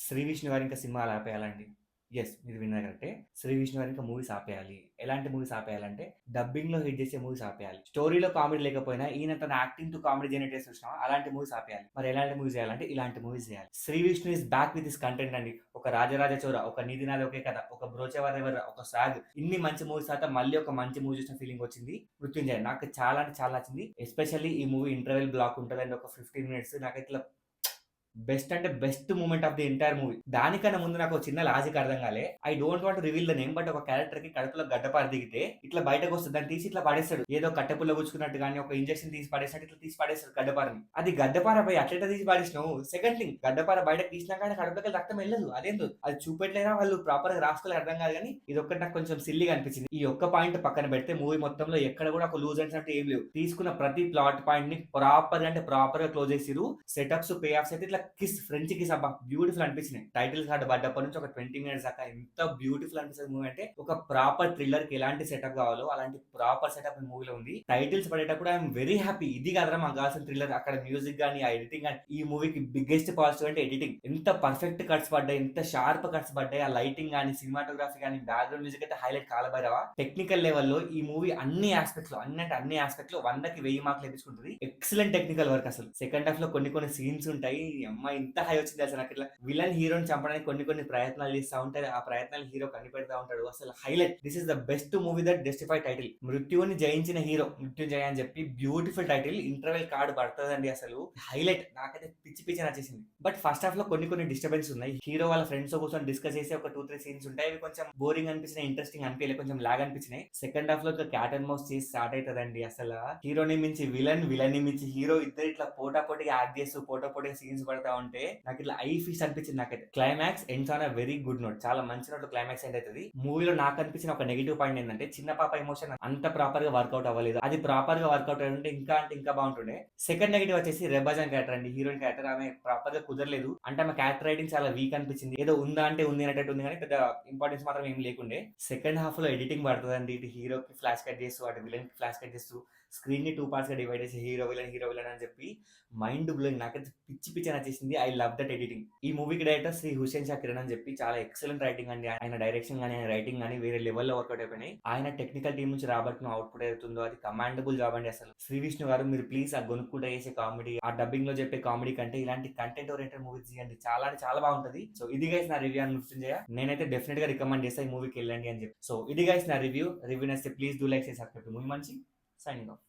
శ్రీ విష్ణు గారు ఇంకా సినిమాలు ఆపేయాలండి. యెస్, మీరు విన్నది కరెక్టే. శ్రీ విష్ణు గారు ఇంకా మూవీస్ ఆపేయాలి. ఎలాంటి మూవీస్ ఆపేయాలంటే డబ్బింగ్‌లో హిట్ చేసే మూవీస్ ఆపేయాలి. స్టోరీలో కామెడీ లేకపోయినా ఈయన తన యాక్టింగ్ టు కామెడీ జనరేట్ చేసి చూసినావా అలాంటి మూవీస్ ఆపేయాలి. మరి ఎలాంటి మూవీస్ చేయాలంటే ఇలాంటి మూవీస్ చేయాలి. Sri Vishnu is back with his content అండి. ఒక రాజరాజ చోర, ఒక నీతి నాది ఒకే కథ, ఒక బ్రోచేవారెవర్, ఒక సాగ్, ఇన్ని మంచి మూవీస్ తర్వాత మళ్ళీ ఒక మంచి మూవీ చూసిన ఫీలింగ్ వచ్చింది. మృత్యుంజయ్ నాకు చాలా అంటే చాలా నచ్చింది. ఎస్పెషల్లీ ఈ మూవీ ఇంటర్వెల్ బ్లాక్ ఉంటదండి. ఒక 15 మినిట్స్ నాకైతే ఇట్లా బెస్ట్ అంటే best moment of the entire movie. దానికన్నా ముందు నాకు ఒక చిన్న లాజిక్ అర్థం కాలే. I don't want to reveal the name, but ఒక క్యారెక్టర్ కి కడుపులో గడ్డపార దిగితే ఇట్లా బయటకు వస్తుంది. దాన్ని తీసి ఇట్లా పడేస్తాడు. ఏదో కట్టెపుల్ల గుచ్చుకున్నట్టు గానీ, ఒక ఇంజెక్షన్ తీసి పడేసినట్టు ఇట్లా తీసి పడేస్తాడు గడ్డపారని. అది గడ్డపార పోయి అట్లెట్లా తీసి పడేసినావు. సెకండ్ థింగ్, గడ్డపార బయటకు తీసినాక ఆయన కడుపులోకి రక్తం వెళ్ళదు. అదేందో అది చూపెట్లేదా వాళ్ళు ప్రాపర్ గా రాసుకోలేదు అర్థం కాదు. కానీ ఇది ఒక్కటి నాకు కొంచెం సిల్లీగా అనిపించింది. ఈ ఒక్క పాయింట్ పక్కన పెడితే మూవీ మొత్తంలో ఎక్కడ కూడా ఒక లూజ్ ఎండ్స్ అంటే ఏం లేవు. తీసుకున్న ప్రతి ప్లాట్ పాయింట్ ని ప్రాపర్ అంటే ప్రాపర్ గా క్లోజ్ చేసిరు. సెటప్స్ పే ఆఫ్స్ అయితే ఇట్లా కిస్ ఫ్రెంచ్ కిస్ అబ్బా బ్యూటిఫుల్ అనిపించినాయి. టైటిల్ కార్డ్ పడ్డప్పటి నుంచి ఒక 20 మినిట్స్ దాకా ఎంత బ్యూటిఫుల్ అనిపిస్తుంది మూవీ అంటే. ఒక ప్రాపర్ థ్రిల్లర్ కి ఎలాంటి సెటప్ కావాలో అలాంటి ప్రాపర్ సెటప్ మూవీలో ఉంది. టైటిల్స్ పడేటప్పుడు ఐఎమ్ వెరీ హ్యాపీ. ఇది కాదరా మాకు కావాల్సిన థ్రిల్లర్. అక్కడ మ్యూజిక్ గానీ, ఆ ఎడిటింగ్ గానీ, ఈ మూవీకి బిగ్గెస్ట్ పాజిటివ్ అంటే ఎడిటింగ్. ఎంత పర్ఫెక్ట్ కట్స్ పడ్డాయి, ఎంత షార్ప్ కట్స్ పడ్డాయి. ఆ లైటింగ్ గానీ, సినిమాటోగ్రఫీ గానీ, బ్యాక్గ్రౌండ్ మ్యూజిక్ అయితే హైలైట్ కాలబైరవా. టెక్నికల్ లెవెల్లో ఈ మూవీ అన్ని ఆస్పెక్ట్స్ లో అన్ని ఆస్పెక్ట్స్ లో 100కి 1000 మార్కులు తెప్పించుకుంటుంది. ఎక్సలెంట్ టెక్నికల్ వర్క్ అసలు. సెకండ్ హాఫ్ లో కొన్ని సీన్స్ ఉంటాయి. అమ్మాయి ఇంత హై వచ్చింది అసలు. నాకు ఇట్లా విలన్ హీరోని చంపడానికి కొన్ని ప్రయత్నాలు చేస్తూ ఉంటారు. ఆ ప్రయత్నాలు హీరో కనిపెడతా ఉంటాడు. అసలు highlight. This is the best movie that justify title. మృత్యువుని జయించిన హీరో మృత్యుంజయ అని చెప్పి బ్యూటిఫుల్ టైటిల్. ఇంటర్వెల్ కార్డ్ పడుతుందండి అసలు. హైలైట్. నాకైతే పిచ్చి నచ్చేసింది. బట్ ఫస్ట్ హాఫ్ లో కొన్ని డిస్టర్బెన్స్ ఉన్నాయి. హీరో వాళ్ళ ఫ్రెండ్స్ తో కూర్చొని డిస్కస్ చేసి ఒక 2-3 సీన్స్ ఉంటాయి. అవి కొంచెం బోరింగ్ అనిపించినాయి, ఇంట్రెస్టింగ్ అనిపించలేదు, కొంచెం లాగ్ అనిపించినాయి. సెకండ్ హాఫ్ లో క్యాట్ అండ్ మౌస్ చేసి స్టార్ట్ అవుతుందండి. అసలు హీరోని మించి విలన్, విలన్ ని మించి హీరో, ఇద్దరు ఇట్లా పోటాపోటీగా యాక్ట్ చేస్తూ పోటాపోటీగా సీన్స్ పడతా ఉంటే నాకు ఇట్లా ఐ ఫీస్ట్ అనిపించింది. నాకైతే climax ends on a very good note. చాలా మంచి నోట్ క్లైమాక్స్ ఎండ్ అవుతుంది. మూవీలో నాకు అనిపించిన ఒక నెగిటివ్ పాయింట్ ఏంటంటే చిన్న పాప ఎమోషన్ అంత ప్రాపర్ గా వర్కౌట్ అవ్వలేదు. అది ప్రాపర్ గా వర్కౌట్ అంటే ఇంకా బాగుంటుండే. సెకండ్ నెగిటివ్ వచ్చేసి రెబజాన్ క్యారెక్టర్ అండి. హీరోయిన్ క్యారెక్టర్ ఆమె ప్రాపర్ గా కుదరలేదు. అంటే ఆమె క్యారెక్టర్ రైటింగ్ చాలా వీక్ అనిపించింది. ఏదో ఉందా అంటే ఉంది అనేటట్టు ఉంది, కానీ పెద్ద ఇంపార్టెన్స్ మాత్రం ఏం లేకుండే. సెకండ్ హాఫ్ లో ఎడిటింగ్ పడుతుందండి. ఇటు హీరోకి ఫ్లాష్ కట్ చేస్తూ, అటు విలన్ కి ఫ్లాష్ కట్ చేస్తూ, స్క్రీన్ ని 2 పార్ట్స్ గా డివైడ్ చేసి హీరో విలన్ అని చెప్పి మైండ్ బ్లోయింగ్. నాకైతే పిచ్చి నచ్చేసింది. I love that editing. ఈ మూవీకి డైరెక్టర్ శ్రీ హుసేన్ షా కిరణ్ అని చెప్పి చాలా ఎక్సలెంట్ రైటింగ్ అండి. ఆయన డైరెక్షన్ గానీ, ఆయన రైటింగ్ గానీ వేరే లెవెల్లో వర్కౌట్ అయిపోయినాయి. ఆయన టెక్నికల్ టీం నుంచి రాబట్టిన అవుట్పుట్ అవుతుందో అది కమాండబుల్ జాబ్ అండి అసలు. శ్రీ విష్ణు గారు మీరు ప్లీజ్ ఆ గొనుక్కుంట చేసే కామెడీ, ఆ డబ్బింగ్ లో చెప్పే కామెడీ కంటే ఇలాంటి కంటెంట్ ఓరియంటెడ్ మూవీస్ చేయండి. చాలా అంటే చాలా బాగుంటది. సో ఇది గైస్ నా రివ్యూ అని మృత్యుంజయ. నేనైతే డెఫినెట్ గా రికమెండ్ చేస్తా ఈ మూవీకి వెళ్ళండి అని చెప్పి. సో ఇది గైస్ నా రివ్యూ నచ్చితే please do like, subscribe. Movie మంచి సైనింగ్ ఆఫ్.